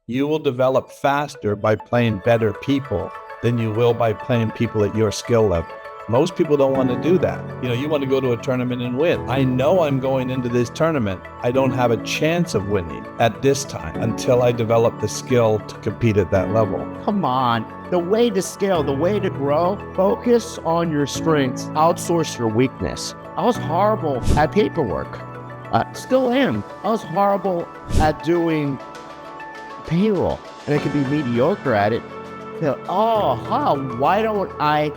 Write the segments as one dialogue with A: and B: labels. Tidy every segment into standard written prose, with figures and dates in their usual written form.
A: You will develop faster by playing better people than you will by playing people at your skill level. Most people don't want to do that. You want to go to a tournament and win. I know I'm going into this tournament. I don't have a chance of winning at this time until I develop the skill to compete at that level.
B: Come on. The way to scale, the way to grow, focus on your strengths, outsource your weakness. I was horrible at paperwork. Still am. I was horrible at doing payroll, and I could be mediocre at it. Why don't I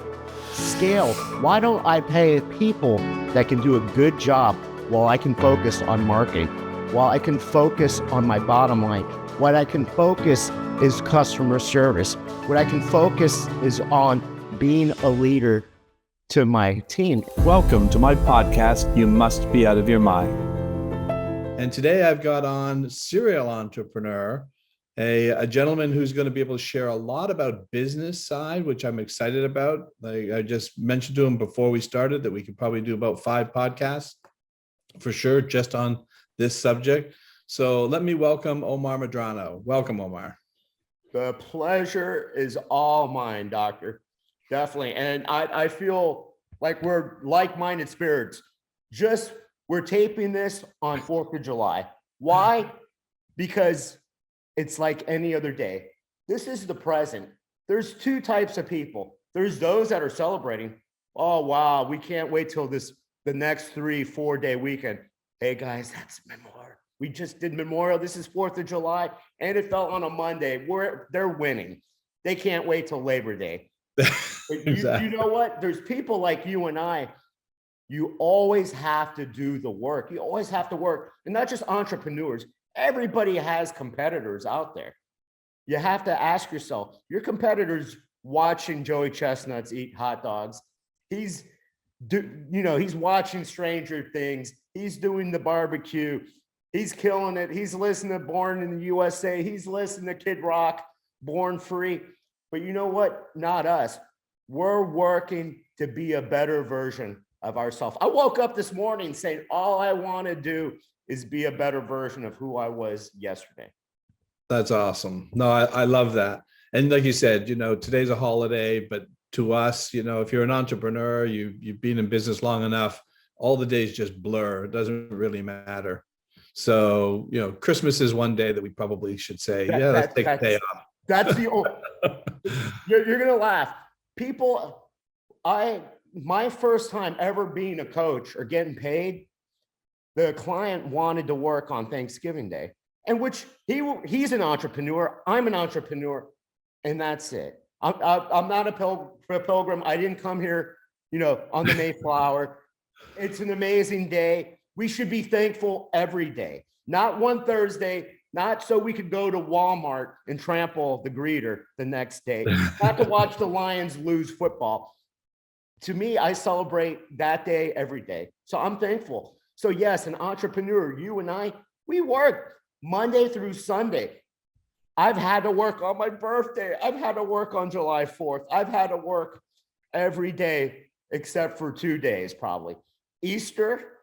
B: scale? Why don't I pay people that can do a good job while I can focus on marketing, while I can focus on my bottom line? What I can focus is customer service. What I can focus is on being a leader to my team.
C: Welcome to my podcast, You Must Be Out of Your Mind.
A: And today I've got on serial entrepreneur, a gentleman who's going to be able to share a lot about business side, which I'm excited about. Like I just mentioned to him before we started that we could probably do about 5 podcasts for sure, just on this subject. So let me welcome Omar Madrano. Welcome, Omar.
B: The pleasure is all mine, Doctor. Definitely. And I feel like we're like-minded spirits. We're taping this on 4th of July. Why? Because it's like any other day. This is the present. There's 2 types of people. There's those that are celebrating. Oh, wow, we can't wait till the next 3-4 day weekend. Hey guys, that's Memorial. We just did Memorial. This is 4th of July, and it fell on a Monday. They're winning. They can't wait till Labor Day.
A: Exactly.
B: You know what? There's people like you and I. You always have to do the work. You always have to work, and not just entrepreneurs. Everybody has competitors out there. You have to ask yourself, your competitor's watching Joey Chestnuts eat hot dogs. He's watching Stranger Things. He's doing the barbecue. He's killing it. He's listening to Born in the USA. He's listening to Kid Rock, Born Free. But you know what? Not us. We're working to be a better version of ourselves. I woke up this morning saying, all I want to do is be a better version of who I was yesterday.
A: That's awesome. No, I love that. And like you said, today's a holiday, but to us, if you're an entrepreneur, you've been in business long enough, all the days just blur. It doesn't really matter. So, Christmas is one day that we probably should say, let's take a day off.
B: That's the old, you're going to laugh. People, my first time ever being a coach or getting paid, the client wanted to work on Thanksgiving Day, and which he's an entrepreneur. I'm an entrepreneur, and that's it. I'm not a pilgrim. I didn't come here, on the Mayflower. It's an amazing day. We should be thankful every day, not one Thursday, not so we could go to Walmart and trample the greeter the next day, not to watch the Lions lose football. To me, I celebrate that day every day. So I'm thankful. So yes, an entrepreneur, you and I, we work Monday through Sunday. I've had to work on my birthday. I've had to work on July 4th. I've had to work every day except for 2 days, probably. Easter,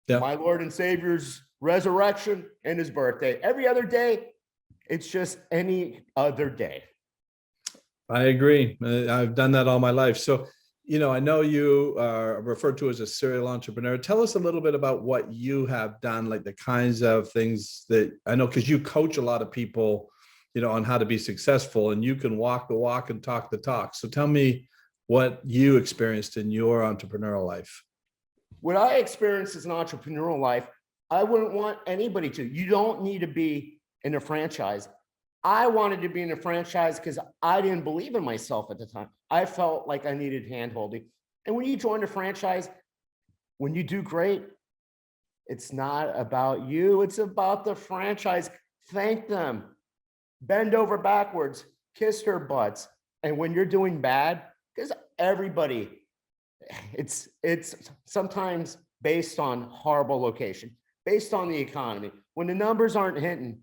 B: my Lord and Savior's resurrection, and his birthday. Every other day, it's just any other day.
A: I agree. I've done that all my life. So, I know you are referred to as a serial entrepreneur. Tell us a little bit about what you have done, like the kinds of things that I know, because you coach a lot of people, on how to be successful, and you can walk the walk and talk the talk. So tell me what you experienced in your entrepreneurial life.
B: What I experienced as an entrepreneurial life, I wouldn't want anybody to. You don't need to be in a franchise. I wanted to be in a franchise because I didn't believe in myself at the time. I felt like I needed hand-holding. And when you join a franchise, when you do great, it's not about you. It's about the franchise. Thank them. Bend over backwards. Kiss their butts. And when you're doing bad, because everybody, it's sometimes based on horrible location, based on the economy. When the numbers aren't hitting,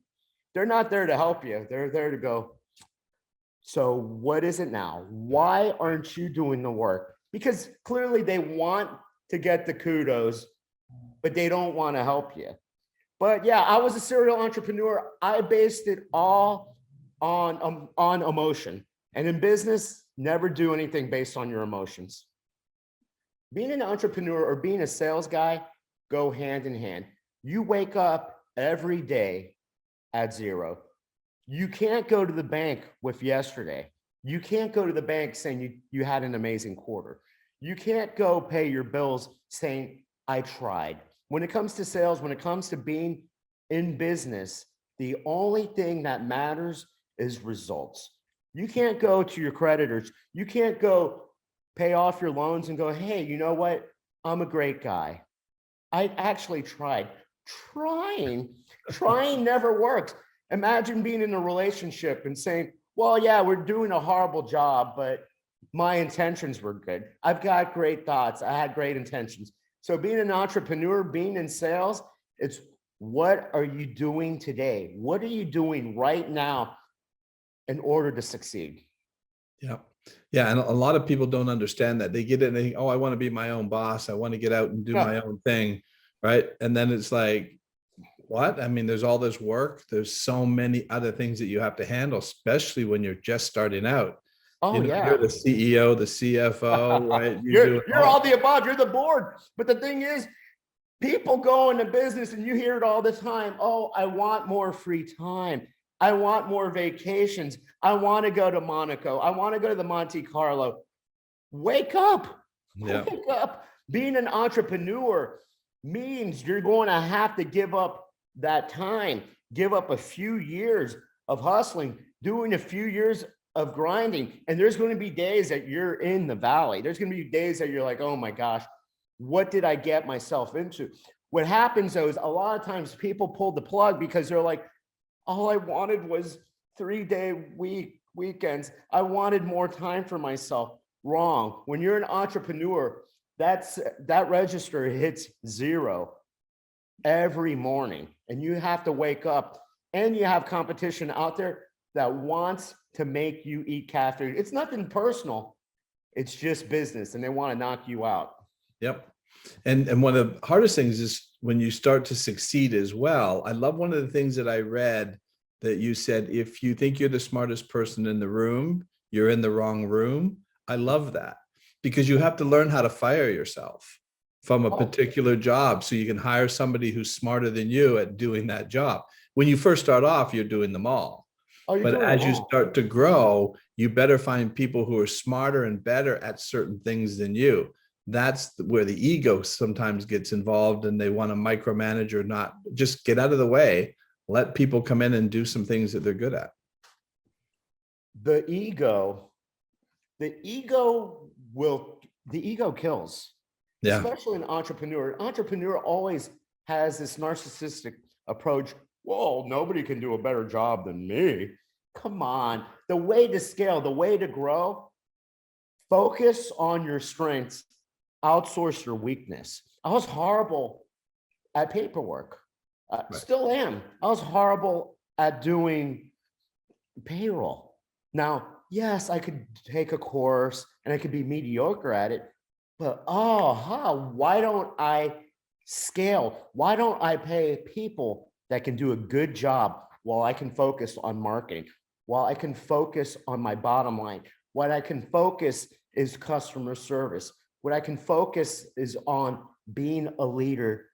B: they're not there to help you. They're there to go, so what is it now? Why aren't you doing the work? Because clearly they want to get the kudos, but they don't want to help you. But yeah, I was a serial entrepreneur. I based it all on emotion. And in business, never do anything based on your emotions. Being an entrepreneur or being a sales guy go hand in hand. You wake up every day at zero. You can't go to the bank with yesterday. You can't go to the bank saying you had an amazing quarter. You can't go pay your bills saying, I tried. When it comes to sales, when it comes to being in business, the only thing that matters is results. You can't go to your creditors. You can't go pay off your loans and go, hey, you know what? I'm a great guy. I actually tried. Trying never works. Imagine being in a relationship and saying, well, yeah, we're doing a horrible job, but my intentions were good. I've got great thoughts. I had great intentions. So being an entrepreneur, being in sales, it's what are you doing today? What are you doing right now in order to succeed?
A: Yeah. Yeah. And a lot of people don't understand that. They get it and they think, oh, I want to be my own boss. I want to get out and do my own thing. Right. And then it's like, what? I mean, there's all this work. There's so many other things that you have to handle, especially when you're just starting out.
B: Oh,
A: You're the CEO, the CFO, right?
B: You're all the above. You're the board. But the thing is, people go into business and you hear it all the time. Oh, I want more free time. I want more vacations. I want to go to Monaco. I want to go to the Monte Carlo. Wake up.
A: Yeah.
B: Wake up. Being an entrepreneur means you're going to have to give up that time, give up a few years of hustling, doing a few years of grinding. And there's going to be days that you're in the valley. There's going to be days that you're like, oh my gosh, what did I get myself into? What happens though is a lot of times people pull the plug because they're like, all I wanted was 3-day weekends. I wanted more time for myself. Wrong. When you're an entrepreneur, that register hits zero every morning, and you have to wake up, and you have competition out there that wants to make you eat cat food. It's nothing personal. It's just business, and they want to knock you out.
A: Yep. And one of the hardest things is when you start to succeed as well. I love one of the things that I read that you said, if you think you're the smartest person in the room, you're in the wrong room. I love that because you have to learn how to fire yourself from a particular job so you can hire somebody who's smarter than you at doing that job. When you first start off, you're doing them all. But as you start to grow, you better find people who are smarter and better at certain things than you. That's where the ego sometimes gets involved and they want to micromanage or not. Just get out of the way. Let people come in and do some things that they're good at.
B: The ego kills.
A: Yeah.
B: Especially an entrepreneur. An entrepreneur always has this narcissistic approach. Whoa, nobody can do a better job than me. Come on. The way to scale, the way to grow, focus on your strengths, outsource your weakness. I was horrible at paperwork. Still am. I was horrible at doing payroll. Now, yes, I could take a course and I could be mediocre at it, but why don't I scale? Why don't I pay people that can do a good job while I can focus on marketing, while I can focus on my bottom line? What I can focus is customer service. What I can focus is on being a leader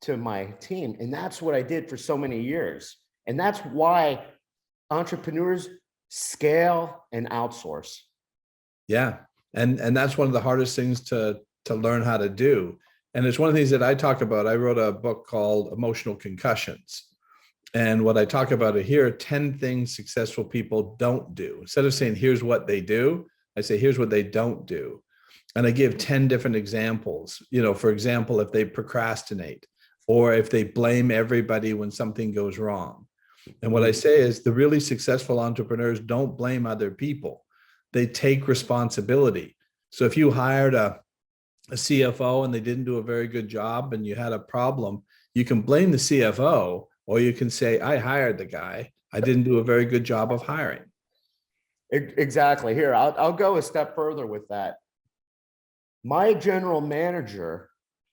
B: to my team. And that's what I did for so many years. And that's why entrepreneurs scale and outsource.
A: Yeah. And that's one of the hardest things to learn how to do. And it's one of the things that I talk about. I wrote a book called Emotional Concussions. And what I talk about here are 10 things successful people don't do. Instead of saying, here's what they do, I say, here's what they don't do. And I give 10 different examples. For example, if they procrastinate or if they blame everybody when something goes wrong. And what I say is the really successful entrepreneurs don't blame other people. They take responsibility. So if you hired a CFO and they didn't do a very good job and you had a problem, you can blame the CFO, or you can say, I hired the guy. I didn't do a very good job of hiring.
B: Exactly. Here, I'll go a step further with that. My general manager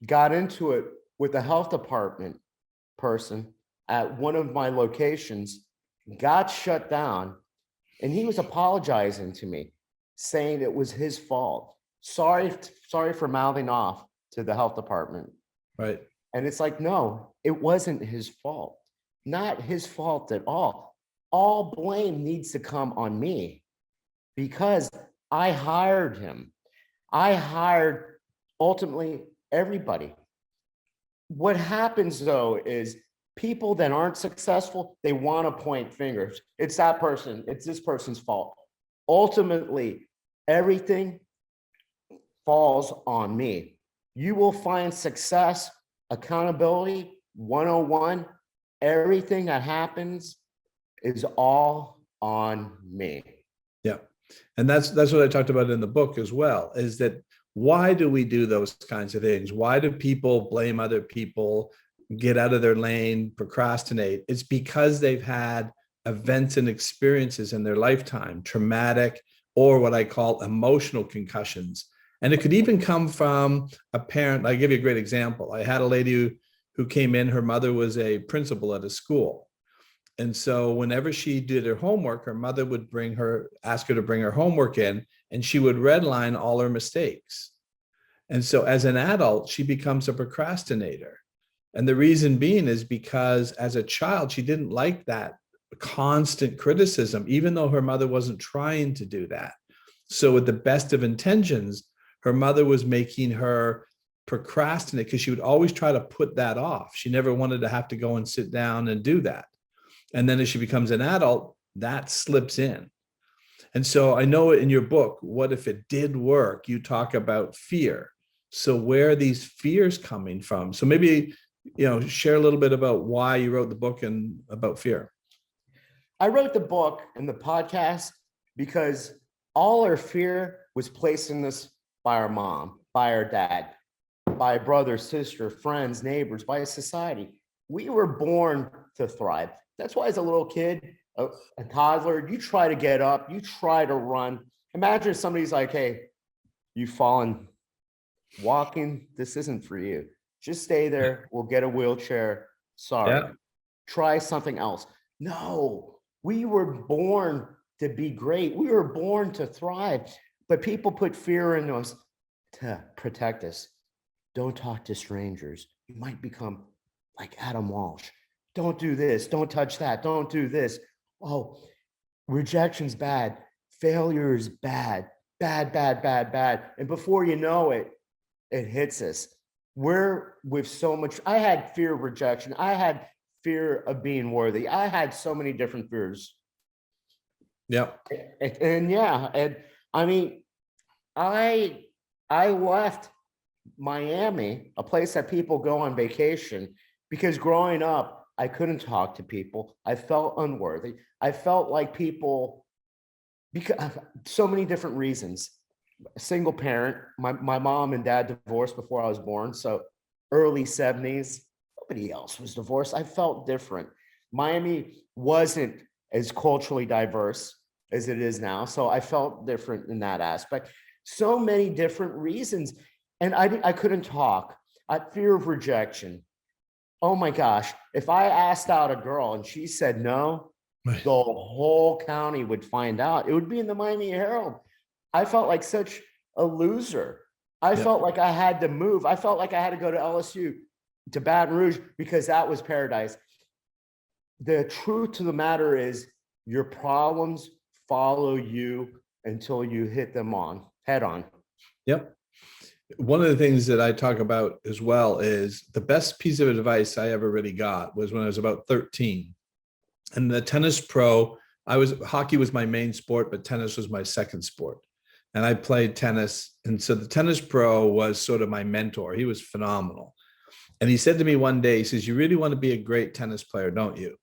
B: got into it with a health department person at one of my locations, got shut down And he was apologizing to me, saying it was his fault. Sorry for mouthing off to the health department.
A: Right.
B: And it's like, no, it wasn't his fault. Not his fault at all. All blame needs to come on me because I hired him. I hired ultimately everybody. What happens though is people that aren't successful, they want to point fingers. It's that person, it's this person's fault. Ultimately, everything falls on me. You will find success, accountability, 101, everything that happens is all on me.
A: Yeah. And that's what I talked about in the book as well, is that why do we do those kinds of things? Why do people blame other people, get out of their lane, procrastinate? It's because they've had events and experiences in their lifetime, traumatic or what I call emotional concussions. And it could even come from a parent. I'll give you a great example. I had a lady who came in, her mother was a principal at a school. And so whenever she did her homework, her mother would ask her to bring her homework in, and she would redline all her mistakes. And so as an adult, she becomes a procrastinator. And the reason being is because as a child, she didn't like that constant criticism, even though her mother wasn't trying to do that. So with the best of intentions, her mother was making her procrastinate because she would always try to put that off. She never wanted to have to go and sit down and do that. And then as she becomes an adult, that slips in. And so I know in your book, What If It Did Work, you talk about fear. So where are these fears coming from? So maybe, share a little bit about why you wrote the book and about fear.
B: I wrote the book and the podcast because all our fear was placed in us by our mom, by our dad, by a brother, sister, friends, neighbors, by a society. We were born to thrive. That's why as a little kid, a toddler, you try to get up, you try to run. Imagine if somebody's like, hey, you've fallen, walking, this isn't for you. Just stay there, we'll get a wheelchair. Sorry.
A: Yeah.
B: Try something else. No, we were born to be great. We were born to thrive, but people put fear in us to protect us. Don't talk to strangers. You might become like Adam Walsh. Don't do this. Don't touch that. Don't do this. Oh, rejection's bad. Failure is bad. Bad, bad, bad, bad. And before you know it, it hits us. We're with so much. I had fear of rejection. I had fear of being worthy. I had so many different fears.
A: Yeah.
B: And I mean, I left Miami, a place that people go on vacation, because growing up, I couldn't talk to people. I felt unworthy. I felt like people, because so many different reasons. A single parent, my mom and dad divorced before I was born. So early 70s, nobody else was divorced. I felt different. Miami wasn't as culturally diverse as it is now. So I felt different in that aspect. So many different reasons. And I couldn't talk. I had fear of rejection. Oh my gosh. If I asked out a girl and she said no,
A: Right.
B: the whole county would find out. It would be in the Miami Herald. I felt like such a loser. I felt like I had to move. I felt like I had to go to LSU, to Baton Rouge, because that was paradise. The truth to the matter is your problems follow you until you hit them head on.
A: Yep. One of the things that I talk about as well is the best piece of advice I ever really got was when I was about 13. And the tennis pro, hockey was my main sport, but tennis was my second sport. And I played tennis. And so the tennis pro was sort of my mentor. He was phenomenal. And he said to me one day, he says, you really want to be a great tennis player, don't you?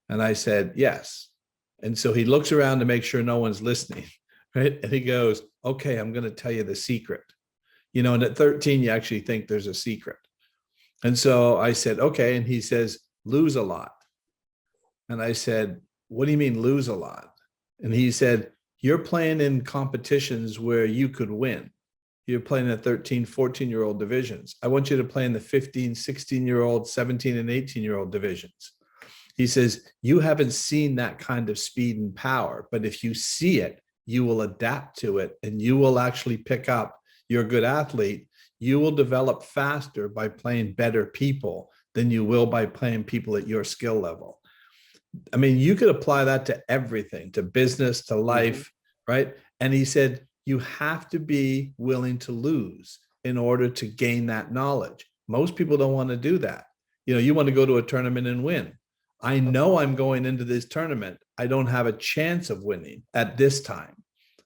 A: And I said, yes. And so he looks around to make sure no one's listening, right? And he goes, okay, I'm going to tell you the secret. And at 13, you actually think there's a secret. And so I said, okay. And he says, lose a lot. And I said, what do you mean lose a lot? And he said, you're playing in competitions where you could win. You're playing in 13, 14-year-old divisions. I want you to play in the 15, 16-year-old, 17 and 18-year-old divisions. He says, you haven't seen that kind of speed and power, but if you see it, you will adapt to it and you will actually pick up. You're a good athlete. You will develop faster by playing better people than you will by playing people at your skill level. I mean, you could apply that to everything, to business, to life, right? And he said, you have to be willing to lose in order to gain that knowledge. Most people don't want to do that. You want to go to a tournament and win. I know I'm going into this tournament. I don't have a chance of winning at this time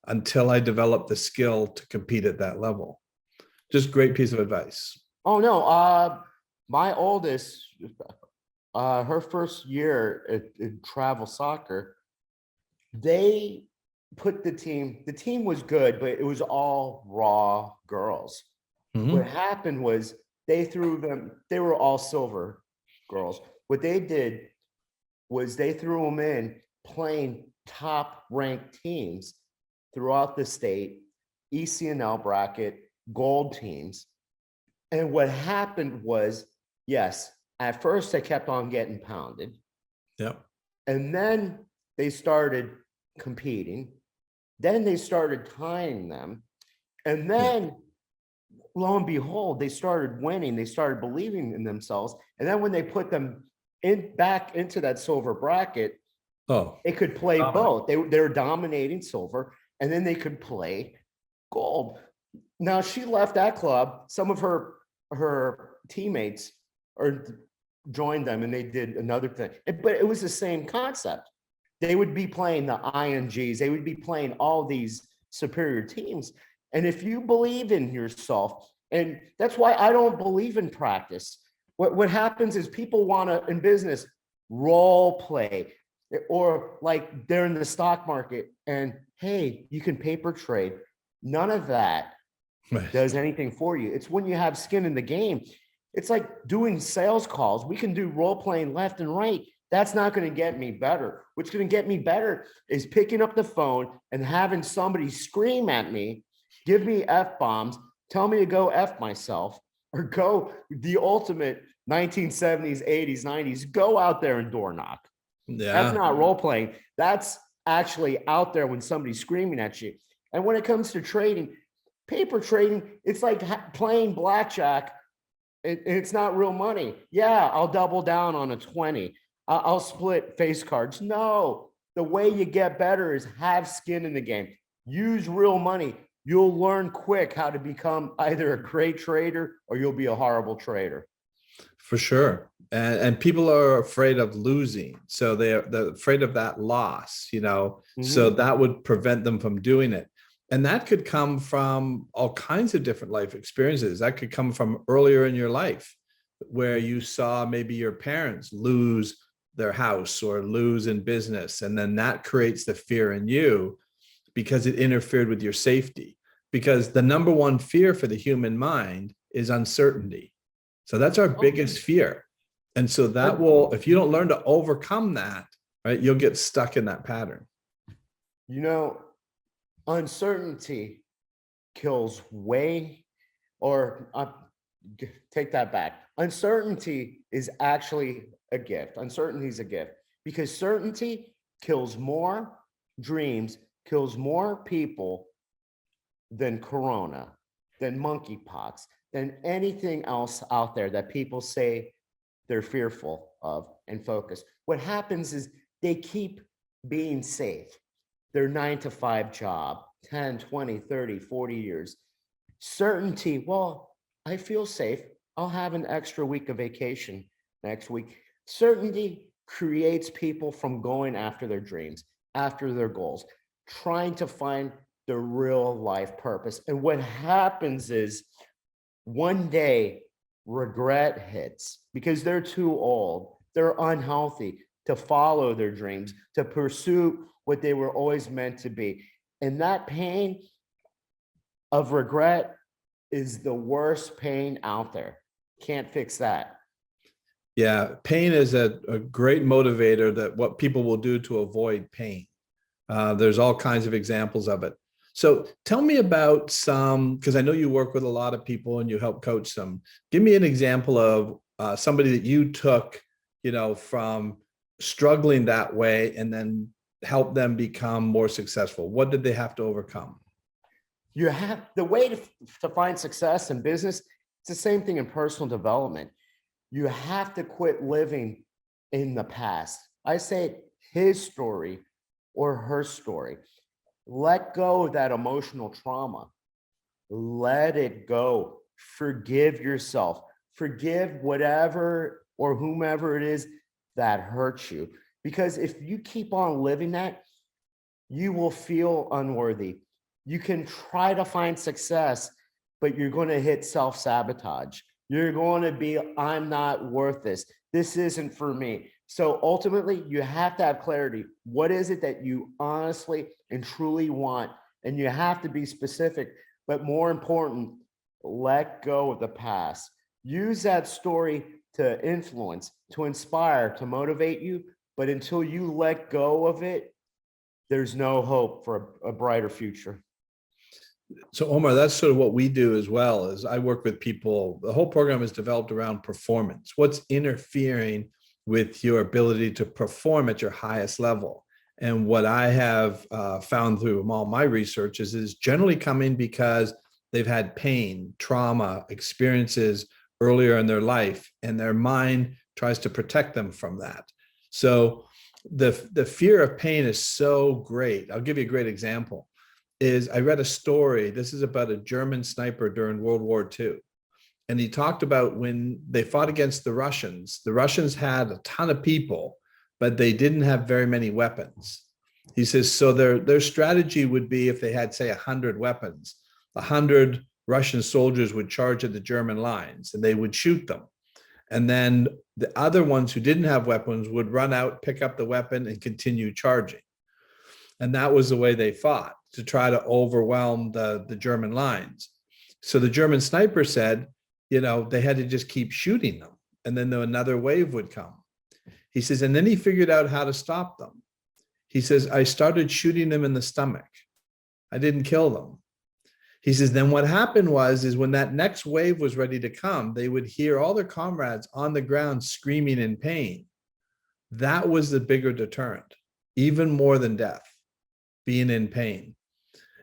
A: until I develop the skill to compete at that level. Just great piece of advice.
B: Oh no, my oldest, her first year in travel soccer, they put the team was good, but it was all raw girls. What happened was they were all silver girls. What they did was they threw them in playing top ranked teams throughout the state, ECNL bracket, gold teams. And what happened was, yes, at first they kept on getting pounded.
A: Yep.
B: And then they started competing. Then they started tying them. And then lo and behold, they started winning. They started believing in themselves. And then when they put them back into that silver bracket, they could play both. They were dominating silver, and then they could play gold. Now she left that club. Some of her teammates joined them, and they did another thing. But it was the same concept. They would be playing the INGs. They would be playing all these superior teams. And if you believe in yourself, and that's why I don't believe in practice. What happens is people want to, in business, role play, or like they're in the stock market and, hey, you can paper trade. None of that does anything for you. It's when you have skin in the game. It's like doing sales calls. We can do role playing left and right. That's not going to get me better. What's going to get me better is picking up the phone and having somebody scream at me, give me F-bombs, tell me to go F myself, or go the ultimate 1970s, 80s, 90s, go out there and door knock.
A: Yeah.
B: That's not role playing. That's actually out there when somebody's screaming at you. And when it comes to trading, paper trading, it's like playing blackjack. It's not real money. Yeah, I'll double down on a 20. I'll split face cards. No, the way you get better is have skin in the game. Use real money. You'll learn quick how to become either a great trader or you'll be a horrible trader.
A: For sure. And people are afraid of losing. So they're afraid of that loss, so that would prevent them from doing it. And that could come from all kinds of different life experiences. That could come from earlier in your life where you saw maybe your parents lose their house or lose in business. And then that creates the fear in you because it interfered with your safety. Because the number one fear for the human mind is uncertainty. So that's our biggest fear. And so that will, if you don't learn to overcome that, right, you'll get stuck in that pattern.
B: Uncertainty kills take that back. Uncertainty is actually a gift. Uncertainty is a gift because certainty kills more dreams, kills more people than corona, than monkeypox, than anything else out there that people say they're fearful of and focus. What happens is they keep being safe. Their 9-to-5 job, 10, 20, 30, 40 years. Certainty, well, I feel safe. I'll have an extra week of vacation next week. Certainty creates people from going after their dreams, after their goals, trying to find the real life purpose. And what happens is one day regret hits because they're too old, they're unhealthy to follow their dreams, to pursue what they were always meant to be. And that pain of regret is the worst pain out there. Can't fix that.
A: Yeah, pain is a great motivator that what people will do to avoid pain. There's all kinds of examples of it. So tell me about some, because I know you work with a lot of people and you help coach them. Give me an example of somebody that you took, from struggling that way and then help them become more successful? What did they have to overcome?
B: You have the way to find success in business. It's the same thing in personal development. You have to quit living in the past. I say his story or her story. Let go of that emotional trauma. Let it go. Forgive yourself. Forgive whatever or whomever it is that hurts you. Because if you keep on living that, you will feel unworthy. You can try to find success, but you're going to hit self-sabotage. You're going to be, I'm not worth this. This isn't for me. So ultimately, you have to have clarity. What is it that you honestly and truly want? And you have to be specific, but more important, let go of the past. Use that story to influence, to inspire, to motivate you. But until you let go of it, there's no hope for a brighter future.
A: So Omar, that's sort of what we do as well. Is I work with people. The whole program is developed around performance. What's interfering with your ability to perform at your highest level? And what I have found through all my research is generally coming because they've had pain, trauma, experiences earlier in their life, and their mind tries to protect them from that. So the fear of pain is so great. I'll give you a great example. I read a story. This is about a German sniper during World War II. And he talked about when they fought against the Russians had a ton of people, but they didn't have very many weapons. He says, so their strategy would be if they had, say, 100 weapons, 100 Russian soldiers would charge at the German lines and they would shoot them. And then the other ones who didn't have weapons would run out, pick up the weapon, and continue charging. And that was the way they fought, to try to overwhelm the German lines. So the German sniper said, they had to just keep shooting them. And then another wave would come. He says, and then he figured out how to stop them. He says, I started shooting them in the stomach. I didn't kill them. He says, then what happened is when that next wave was ready to come, they would hear all their comrades on the ground screaming in pain. That was the bigger deterrent, even more than death, being in pain.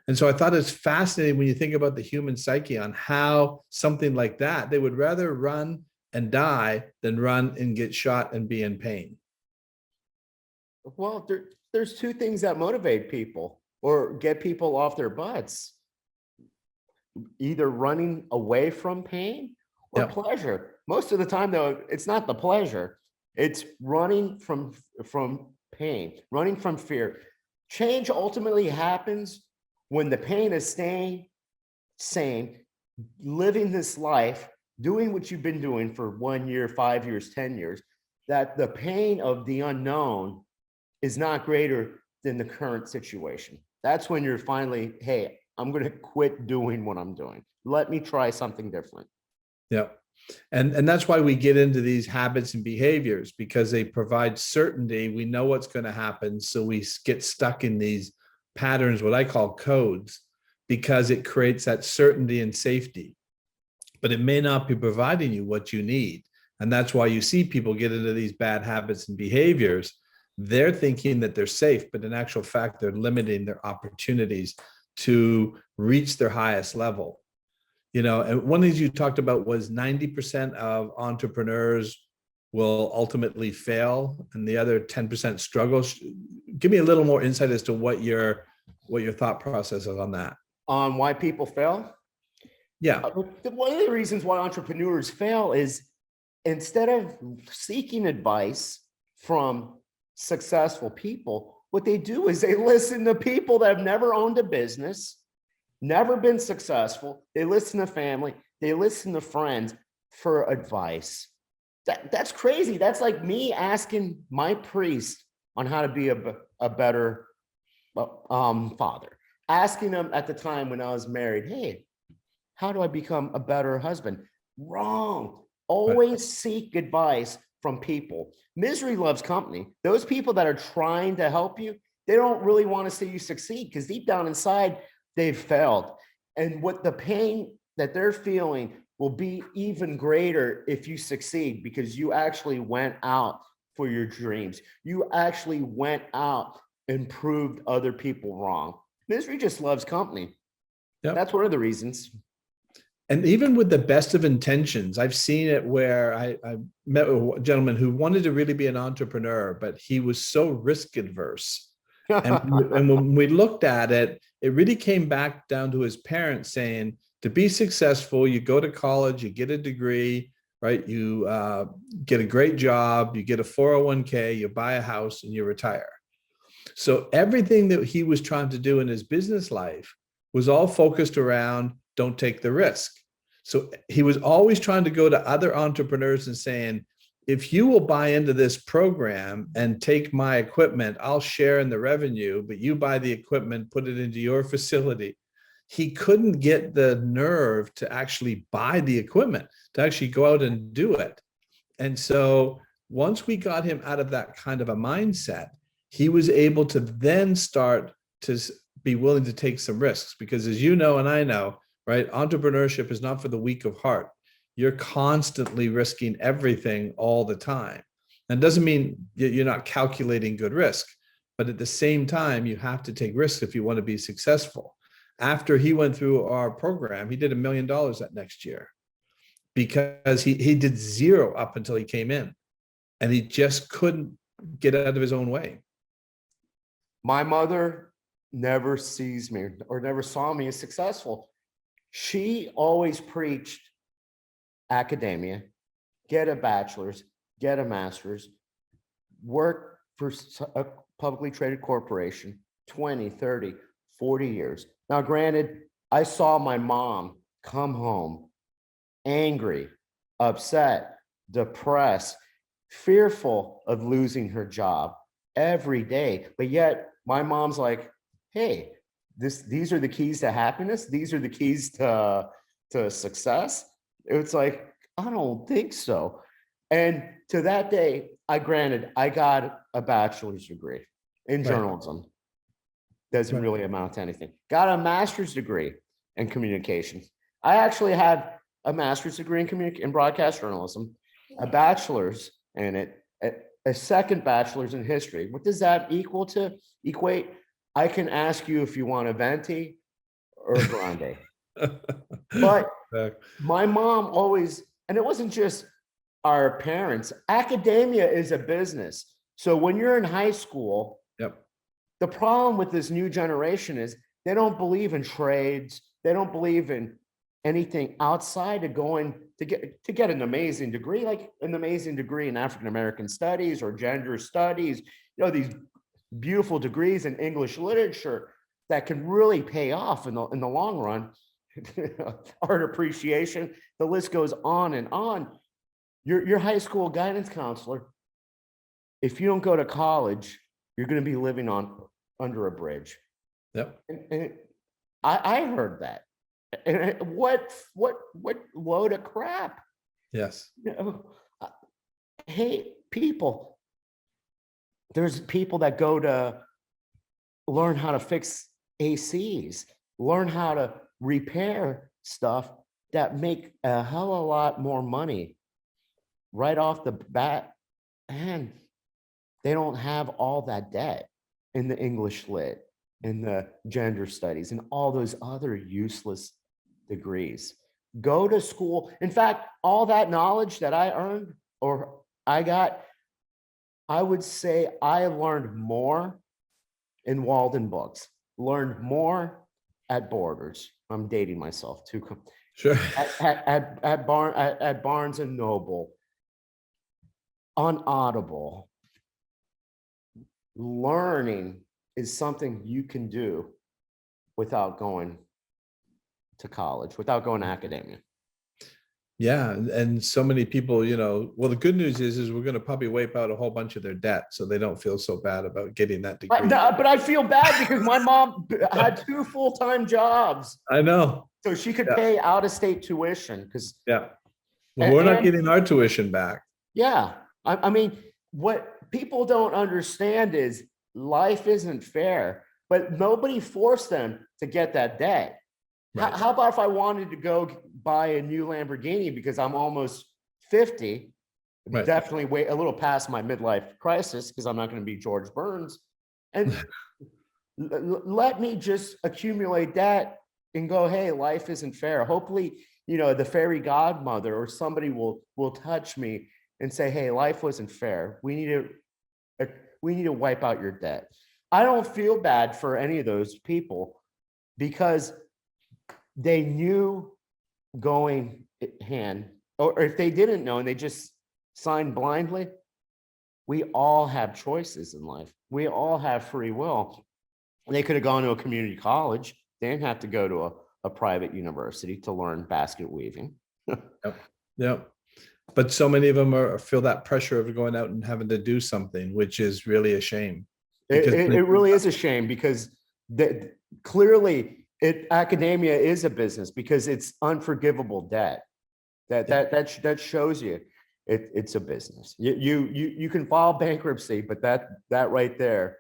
A: And so I thought it's fascinating when you think about the human psyche on how something like that, they would rather run and die than run and get shot and be in pain.
B: Well, there's two things that motivate people or get people off their butts. Either running away from pain or pleasure. Most of the time, though, it's not the pleasure. It's running from pain, running from fear. Change ultimately happens when the pain is staying sane, living this life, doing what you've been doing for 1 year, 5 years, 10 years, that the pain of the unknown is not greater than the current situation. That's when you're finally, hey, I'm going to quit doing what I'm doing. Let me try something different.
A: Yeah. And that's why we get into these habits and behaviors, because they provide certainty. We know what's going to happen. So we get stuck in these patterns, what I call codes, because it creates that certainty and safety. But it may not be providing you what you need. And that's why you see people get into these bad habits and behaviors. They're thinking that they're safe, but in actual fact, they're limiting their opportunities to reach their highest level. And one of the things you talked about was 90% of entrepreneurs will ultimately fail and the other 10% struggles. Give me a little more insight as to what your thought process is on that.
B: On why people fail?
A: Yeah.
B: One of the reasons why entrepreneurs fail is instead of seeking advice from successful people, what they do is they listen to people that have never owned a business, never been successful. They listen to family, they listen to friends for advice. That's crazy. That's like me asking my priest on how to be a better father, asking him at the time when I was married, hey, how do I become a better husband? Wrong. Always seek advice from people. Misery loves company. Those people that are trying to help you, they don't really want to see you succeed because deep down inside, they've failed. And what the pain that they're feeling will be even greater if you succeed because you actually went out, for your dreams. You actually went out and proved other people wrong. Misery just loves company.
A: Yep.
B: That's one of the reasons.
A: And even with the best of intentions, I've seen it where I met with a gentleman who wanted to really be an entrepreneur, but he was so risk adverse. And when we looked at it, it really came back down to his parents saying, to be successful, you go to college, you get a degree, right? You get a great job, you get a 401k, you buy a house, and you retire. So everything that he was trying to do in his business life was all focused around don't take the risk. So he was always trying to go to other entrepreneurs and saying, if you will buy into this program and take my equipment, I'll share in the revenue, but you buy the equipment, put it into your facility. He couldn't get the nerve to actually buy the equipment, to actually go out and do it. And so once we got him out of that kind of a mindset, he was able to then start to be willing to take some risks, because as you know, and I know, right, entrepreneurship is not for the weak of heart. You're constantly risking everything all the time. And it doesn't mean you're not calculating good risk, but at the same time, you have to take risks if you want to be successful. After he went through our program, he did $1 million that next year, because he did zero up until he came in, and he just couldn't get out of his own way.
B: My mother never sees me or never saw me as successful. She always preached academia, get a bachelor's, get a master's, work for a publicly traded corporation, 20, 30, 40 years. Now, granted, I saw my mom come home angry, upset, depressed, fearful of losing her job every day. But yet my mom's like, hey, these are the keys to happiness. These are the keys to success. It's like, I don't think so. And to that day, I got a bachelor's degree in journalism. Doesn't really amount to anything. Got a master's degree in communications. I actually had a master's degree in broadcast journalism, a bachelor's in it, a second bachelor's in history. What does that equate? I can ask you if you want a venti or a grande. But my mom always, and it wasn't just our parents, academia is a business. So when you're in high school, the problem with this new generation is they don't believe in trades. They don't believe in anything outside of going to get an amazing degree, like an amazing degree in African American studies or gender studies, these beautiful degrees in English literature that can really pay off in the long run. Art appreciation, the list goes on and on. Your high school guidance counselor, if you don't go to college, you're going to be living under a bridge. And I heard that. And what load of crap.
A: Yes.
B: Hey, people, there's people that go to learn how to fix ACs, learn how to repair stuff that make a hell of a lot more money right off the bat, and they don't have all that debt in the English lit, in the gender studies, and all those other useless degrees. Go to school. In fact, all that knowledge that I earned or I got, I would say I learned more in Walden books, learned more at Borders. I'm dating myself too.
A: Sure.
B: At Barnes and Noble, on Audible. Learning is something you can do without going to college, without going to academia.
A: Yeah. And so many people, well, the good news is we're going to probably wipe out a whole bunch of their debt, so they don't feel so bad about getting that degree.
B: But I feel bad because my mom had 2 full-time jobs.
A: I know.
B: So she could pay out-of-state tuition
A: well, we're not getting our tuition back.
B: Yeah. I mean, what people don't understand is life isn't fair, but nobody forced them to get that debt. Right. How about if I wanted to go buy a new Lamborghini because I'm almost 50
A: Right.
B: Definitely wait a little past my midlife crisis because I'm not going to be George Burns. And let me just accumulate that and go, hey, life isn't fair. Hopefully, the fairy godmother or somebody will touch me and say, hey, life wasn't fair. We need to wipe out your debt. I don't feel bad for any of those people because they knew going hand, or if they didn't know and they just signed blindly, we all have choices in life. We all have free will. They could have gone to a community college. They didn't have to go to a private university to learn basket weaving.
A: Yep. Yep. But so many of them feel that pressure of going out and having to do something, which is really a shame.
B: It really is a shame because clearly academia is a business because it's unforgivable debt. That shows you it's a business. You can file bankruptcy, but that right there.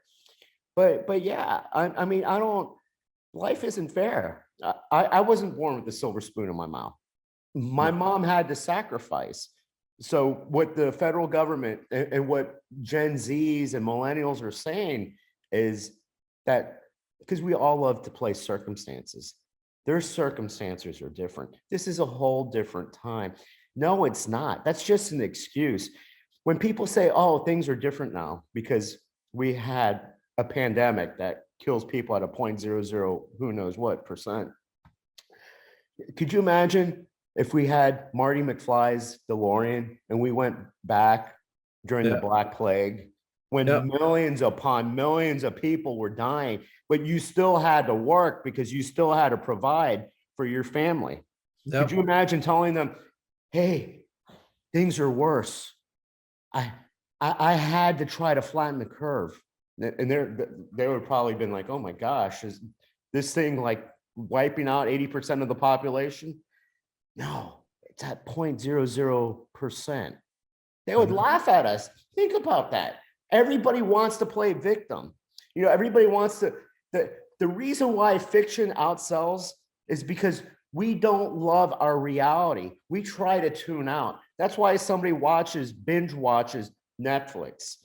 B: But yeah, I mean, life isn't fair. I wasn't born with a silver spoon in my mouth. My mom had to sacrifice. So what the federal government and what Gen Zs and millennials are saying is that because we all love to play circumstances, their circumstances are different. This is a whole different time. No, it's not. That's just an excuse. When people say, oh, things are different now because we had a pandemic that kills people at a 0.00, who knows what percent. Could you imagine if we had Marty McFly's DeLorean and we went back during the Black Plague when millions upon millions of people were dying, but you still had to work because you still had to provide for your family? Could you imagine telling them, hey, things are worse. I had to try to flatten the curve. And they would probably been like, oh my gosh, is this thing like wiping out 80% of the population? No, it's at 0.00%. They would laugh at us. Think about that. Everybody wants to play victim. Everybody wants to. The reason why fiction outsells is because we don't love our reality. We try to tune out. That's why somebody binge watches Netflix.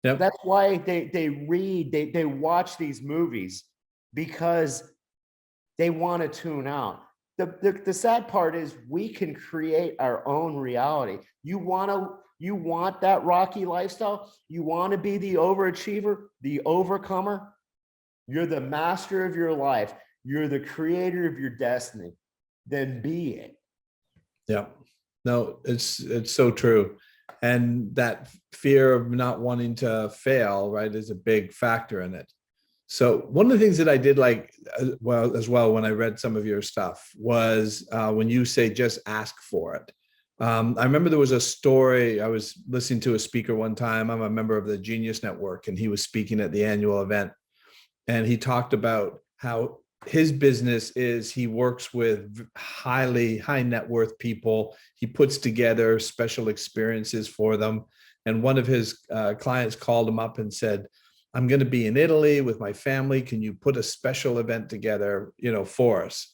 B: Yep. That's why they read, they watch these movies because they want to tune out. The sad part is we can create our own reality. You want that rocky lifestyle? You want to be the overachiever, the overcomer? You're the master of your life. You're the creator of your destiny. Then be it. Yeah.
A: No, it's so true. And that fear of not wanting to fail, right, is a big factor in it. So one of the things that I did like as well when I read some of your stuff was when you say just ask for it. I remember there was a story. I was listening to a speaker one time. I'm a member of the Genius Network, and he was speaking at the annual event. And he talked about how his business is he works with high net worth people. He puts together special experiences for them. And one of his clients called him up and said, I'm going to be in Italy with my family. Can you put a special event together, for us?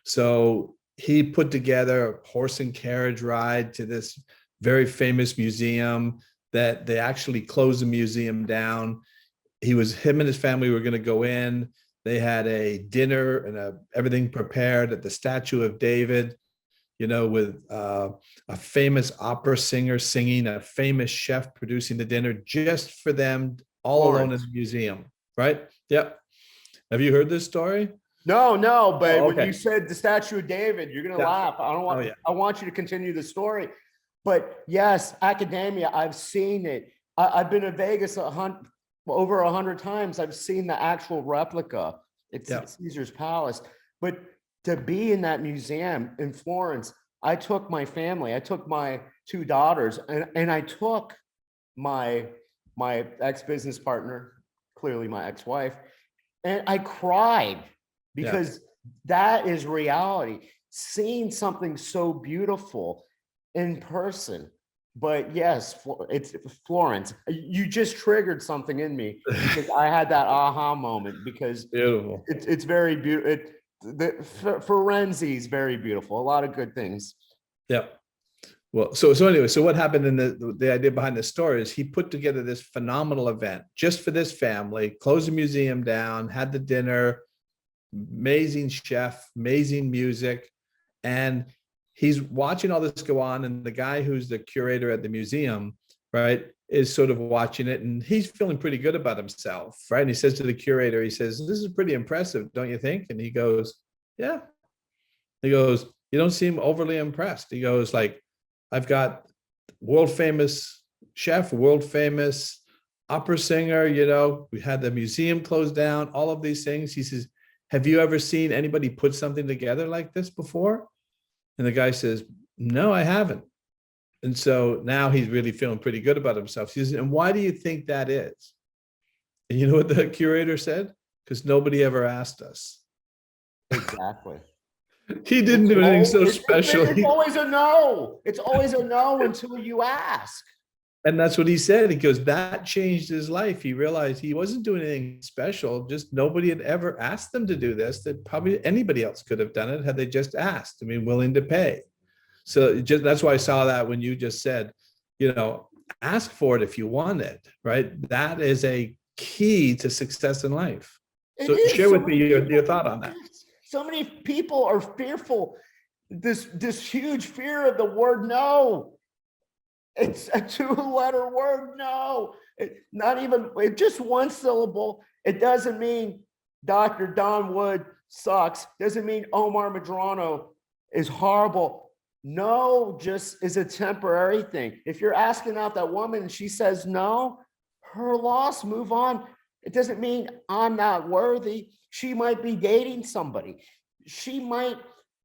A: So he put together a horse and carriage ride to this very famous museum that they actually closed the museum down. Him and his family were going to go in. They had a dinner and everything prepared at the Statue of David, with a famous opera singer singing, a famous chef producing the dinner just for them, all alone in the museum, right? Yep. Have you heard this story?
B: No, but when you said the Statue of David, you're going to laugh. I want you to continue the story. But yes, academia, I've seen it. I've been to Vegas over 100 times. I've seen the actual replica. It's at Caesar's Palace. But to be in that museum in Florence, I took my family, I took my 2 daughters, and I took my ex-business partner, clearly my ex-wife, and I cried because that is reality. Seeing something so beautiful in person. But yes, it's Florence. You just triggered something in me because I had that aha moment because
A: beautiful.
B: It's very beautiful. Firenze is very beautiful. A lot of good things.
A: Yep. Well, so anyway, so what happened in the idea behind the story is he put together this phenomenal event just for this family, closed the museum down, had the dinner, amazing chef, amazing music, and he's watching all this go on. And the guy who's the curator at the museum, right, is sort of watching it, and he's feeling pretty good about himself, right? And he says to the curator, he says, "This is pretty impressive, don't you think?" And he goes, "Yeah." He goes, "You don't seem overly impressed." He goes, like, "I've got world famous chef, world famous opera singer, we had the museum closed down, all of these things." He says, "Have you ever seen anybody put something together like this before?" And the guy says, "No, I haven't." And so now he's really feeling pretty good about himself. He says, "And why do you think that is?" And you know what the curator said? "Because nobody ever asked us."
B: Exactly.
A: He didn't do anything so special.
B: It's always a no. It's always a no until you ask.
A: And that's what he said. He goes, that changed his life. He realized he wasn't doing anything special. Just nobody had ever asked him to do this, that probably anybody else could have done it had they just asked. I mean, willing to pay. So that's why I saw that when you just said, ask for it if you want it, right? That is a key to success in life. So share with me your thought on that.
B: So many people are fearful. This huge fear of the word no. It's a 2-letter word, no. It's just one syllable. It doesn't mean Dr. Don Wood sucks. Doesn't mean Omar Madrano is horrible. No just is a temporary thing. If you're asking out that woman and she says no, her loss, move on. It doesn't mean I'm not worthy. She might be dating somebody. She might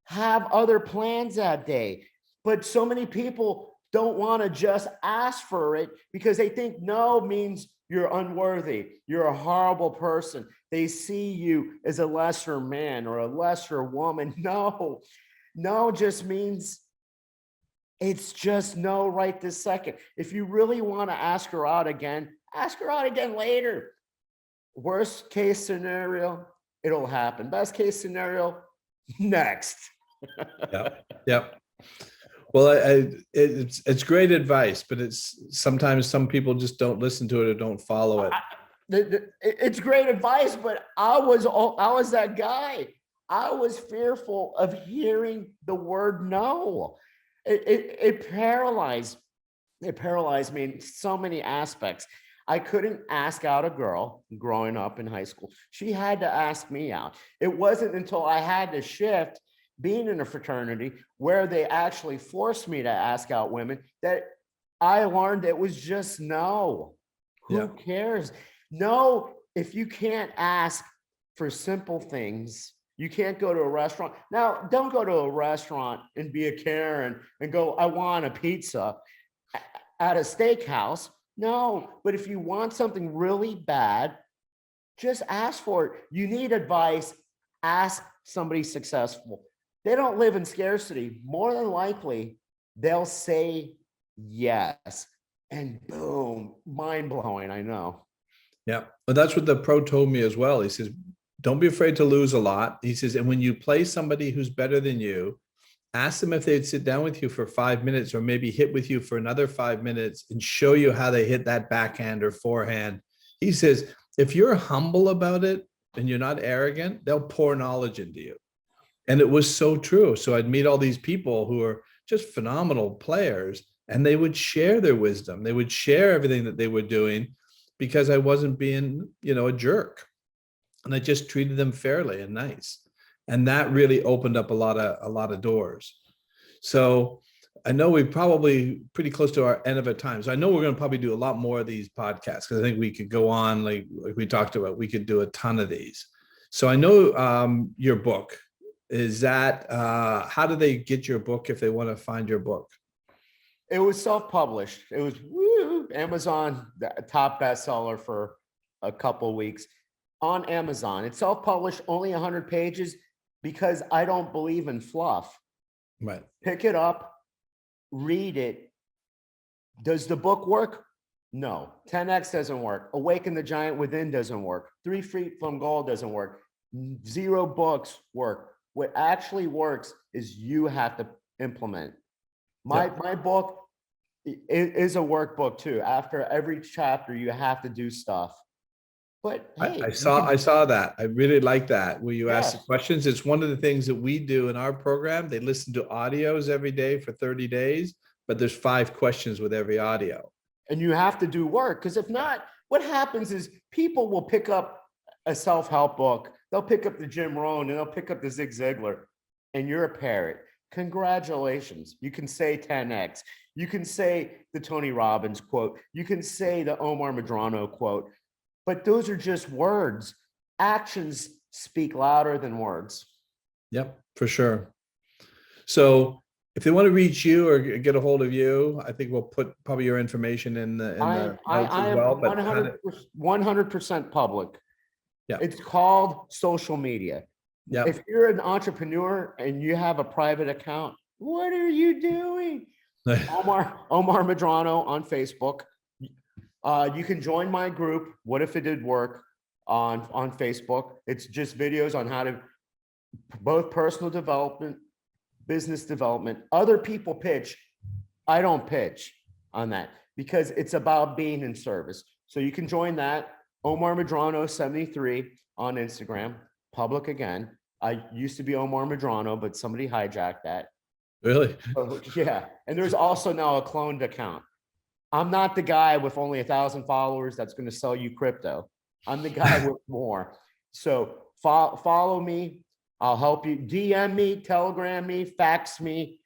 B: have other plans that day. But so many people don't want to just ask for it because they think no means you're unworthy. You're a horrible person. They see you as a lesser man or a lesser woman. No just means it's just no right this second. If you really want to ask her out again later. Worst case scenario, it'll happen. Best case scenario, next.
A: Yep. Well, it's great advice, but it's sometimes some people just don't listen to it or don't follow it.
B: It's great advice, but I was that guy. I was fearful of hearing the word no. It paralyzed me in so many aspects. I couldn't ask out a girl growing up in high school. She had to ask me out. It wasn't until I had to shift being in a fraternity where they actually forced me to ask out women that I learned it was just no. Who cares? No, if you can't ask for simple things, you can't go to a restaurant. Now, don't go to a restaurant and be a Karen and go, I want a pizza at a steakhouse. No, but if you want something really bad, just ask for it. You need advice, ask somebody successful. They don't live in scarcity. More than likely, they'll say yes. And boom, mind blowing, I know.
A: Yeah, but that's what the pro told me as well. He says, don't be afraid to lose a lot. He says, and when you play somebody who's better than you, ask them if they'd sit down with you for 5 minutes or maybe hit with you for another 5 minutes and show you how they hit that backhand or forehand. He says, if you're humble about it and you're not arrogant, they'll pour knowledge into you. And it was so true. So I'd meet all these people who are just phenomenal players, and they would share their wisdom. They would share everything that they were doing because I wasn't being, a jerk. And I just treated them fairly and nice. And that really opened up a lot of doors. So I know we're probably pretty close to our end of our time. So I know we're going to probably do a lot more of these podcasts because I think we could go on, like we talked about, we could do a ton of these. So I know your book. Is that, how do they get your book if they want to find your book?
B: It was self-published. It was Amazon, the top bestseller for a couple of weeks on Amazon. It's self-published, only 100 pages because I don't believe in fluff.
A: Right.
B: Pick it up, read it. Does the book work? No. 10X doesn't work. Awaken the Giant Within doesn't work. 3 Feet from Goal doesn't work. 0 books work. What actually works is you have to implement. My book is a workbook too. After every chapter, you have to do stuff. But hey,
A: I saw that. I really like that where you ask the
B: yes,
A: questions. It's one of the things that we do in our program. They listen to audios every day for 30 days, but there's 5 questions with every audio.
B: and you have to do work, because if not, what happens is people will pick up a self-help book, they'll pick up the Jim Rohn, and they'll pick up the Zig Ziglar, and you're a parrot. Congratulations. You can say 10x. You can say the Tony Robbins quote. You can say the Omar Madrano quote. But those are just words. Actions speak louder than words.
A: Yep, for sure. So if they want to reach you or get a hold of you, I think we'll put probably your information in the notes
B: I
A: as
B: am
A: well. But
B: 100% public.
A: Yeah.
B: It's called social media.
A: Yeah.
B: If you're an entrepreneur and you have a private account, what are you doing? Omar Madrano on Facebook. You can join my group, What If It Did Work, on Facebook. It's just videos on how to both personal development, business development. Other people pitch. I don't pitch on that because it's about being in service. So you can join that. Omar Madrano 73 on Instagram, public again. I used to be Omar Madrano, but somebody hijacked that.
A: Really?
B: So, yeah. And there's also now a cloned account. I'm not the guy with only 1,000 followers that's going to sell you crypto. I'm the guy with more. So follow me. I'll help you. DM me, Telegram me, fax me,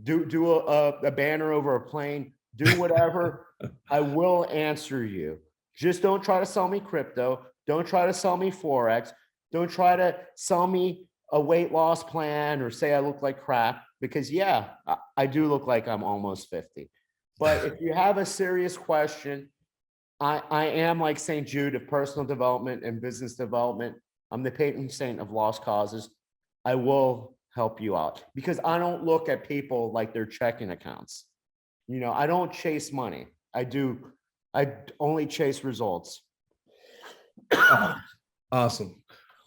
B: do a banner over a plane, do whatever. I will answer you. Just don't try to sell me crypto. Don't try to sell me Forex. Don't try to sell me a weight loss plan or say I look like crap, because yeah, I do look like I'm almost 50. But if you have a serious question, I am like St. Jude of personal development and business development. I'm the patron saint of lost causes. I will help you out because I don't look at people like their checking accounts. You know, I don't chase money. I only chase results.
A: Awesome.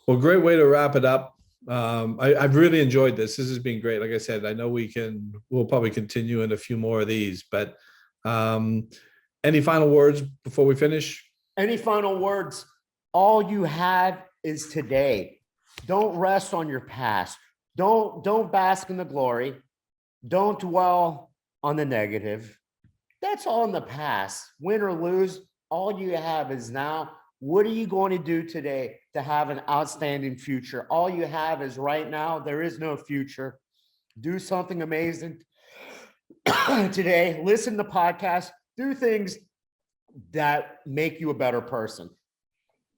A: Well, great way to wrap it up. I've really enjoyed this. This has been great. Like I said, I know we'll probably continue in a few more of these, but any final words before we finish?
B: Any final words? All you have is today. Don't rest on your past. Don't bask in the glory. Don't dwell on the negative. That's all in the past. Win or lose, all you have is now. What are you going to do today to have an outstanding future? All you have is right now. There is no future. Do something amazing today. Listen to podcasts. Do things that make you a better person.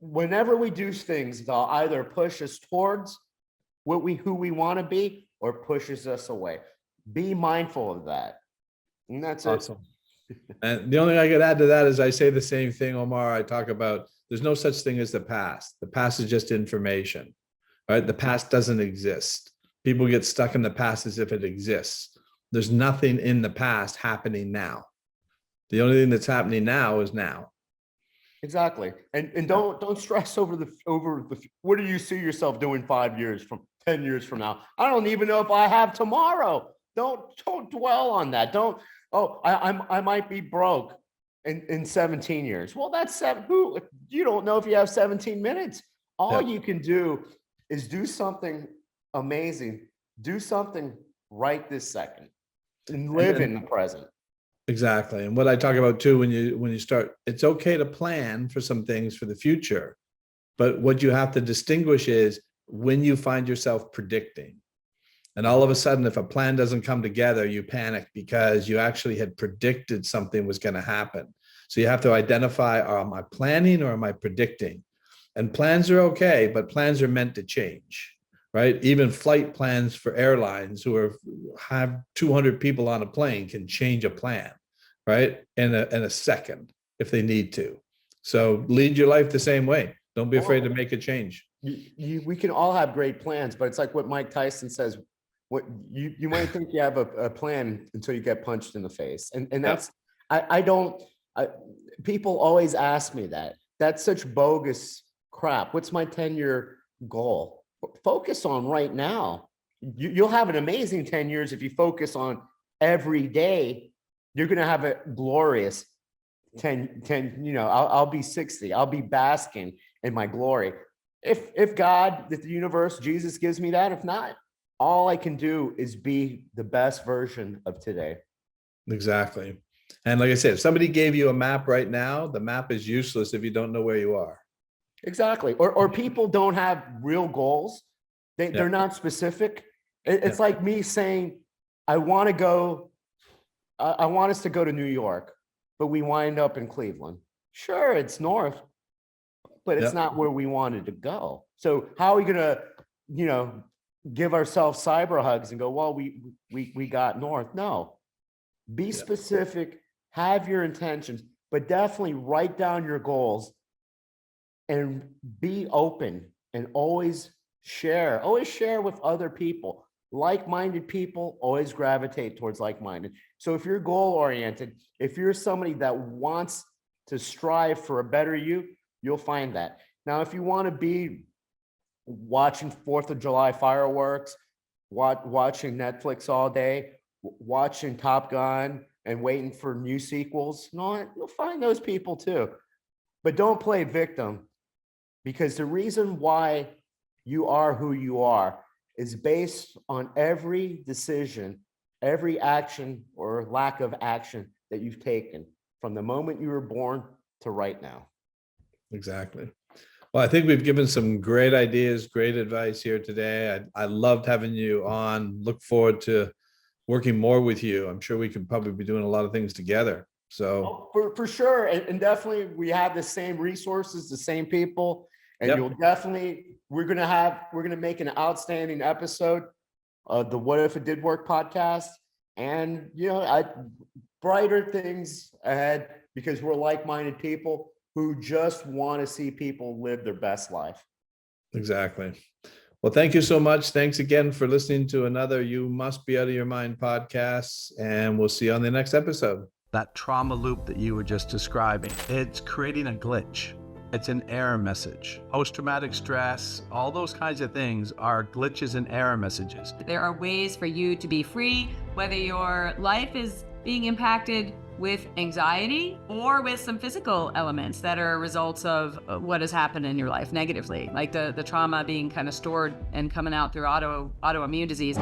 B: Whenever we do things, they'll either push us towards who we want to be or pushes us away. Be mindful of that. And that's
A: awesome. And the only thing I could add to that is I say the same thing, Omar. I talk about there's no such thing as the past. The past is just information, right? The past doesn't exist. People get stuck in the past as if it exists. There's nothing in the past happening now. The only thing that's happening now is now.
B: Exactly. And don't stress over the what do you see yourself doing 5 years from 10 years from now? I don't even know if I have tomorrow. Don't dwell on that. I might be broke in 17 years. Well, that's you don't know if you have 17 minutes. All you can do is do something amazing. Do something right this second and live in the present.
A: Exactly. And what I talk about too, when you start, it's okay to plan for some things for the future, but what you have to distinguish is when you find yourself predicting. And all of a sudden, if a plan doesn't come together, you panic because you actually had predicted something was going to happen. So you have to identify, am I planning or am I predicting? And plans are okay, but plans are meant to change, right? Even flight plans for airlines who have 200 people on a plane can change a plan, right? In a second if they need to. So lead your life the same way. Don't be afraid to make a change.
B: We can all have great plans, but it's like what Mike Tyson says. What you might think you have a plan until you get punched in the face. And that's, people always ask me that. That's such bogus crap. What's my 10-year goal? Focus on right now. You'll have an amazing 10 years if you focus on every day, you're going to have a glorious 10, I'll be 60. I'll be basking in my glory. If God, if the universe, Jesus gives me that, if not, all I can do is be the best version of today.
A: Exactly. And like I said, if somebody gave you a map right now, the map is useless if you don't know where you are.
B: Exactly. Or people don't have real goals. They're not specific. It's like me saying, I want us to go to New York, but we wind up in Cleveland. Sure, it's north, but it's not where we wanted to go. So how are we gonna, give ourselves cyber hugs and go, well, we got north? No, be specific, have your intentions, but definitely write down your goals and be open and always share with other people. Like-minded people always gravitate towards like-minded. So if you're goal-oriented, if you're somebody that wants to strive for a better you, you'll find that. Now, if you want to be watching 4th of July fireworks, watching Netflix all day, watching Top Gun and waiting for new sequels, you'll find those people too. But don't play victim, because the reason why you are who you are is based on every decision, every action or lack of action that you've taken from the moment you were born to right now.
A: Exactly. Well, I think we've given some great ideas, great advice here today. I loved having you on. Look forward to working more with you. I'm sure we could probably be doing a lot of things together. So
B: for sure. And definitely we have the same resources, the same people, and you'll definitely, we're going to make an outstanding episode of the What If It Did Work podcast. And, brighter things ahead, because we're like-minded people who just want to see people live their best life.
A: Exactly. Well, thank you so much. Thanks again for listening to another You Must Be Out of Your Mind podcast, and we'll see you on the next episode.
C: That trauma loop that you were just describing, it's creating a glitch. It's an error message. Post-traumatic stress, all those kinds of things are glitches and error messages.
D: There are ways for you to be free, whether your life is being impacted with anxiety or with some physical elements that are results of what has happened in your life negatively, like the trauma being kind of stored and coming out through autoimmune disease.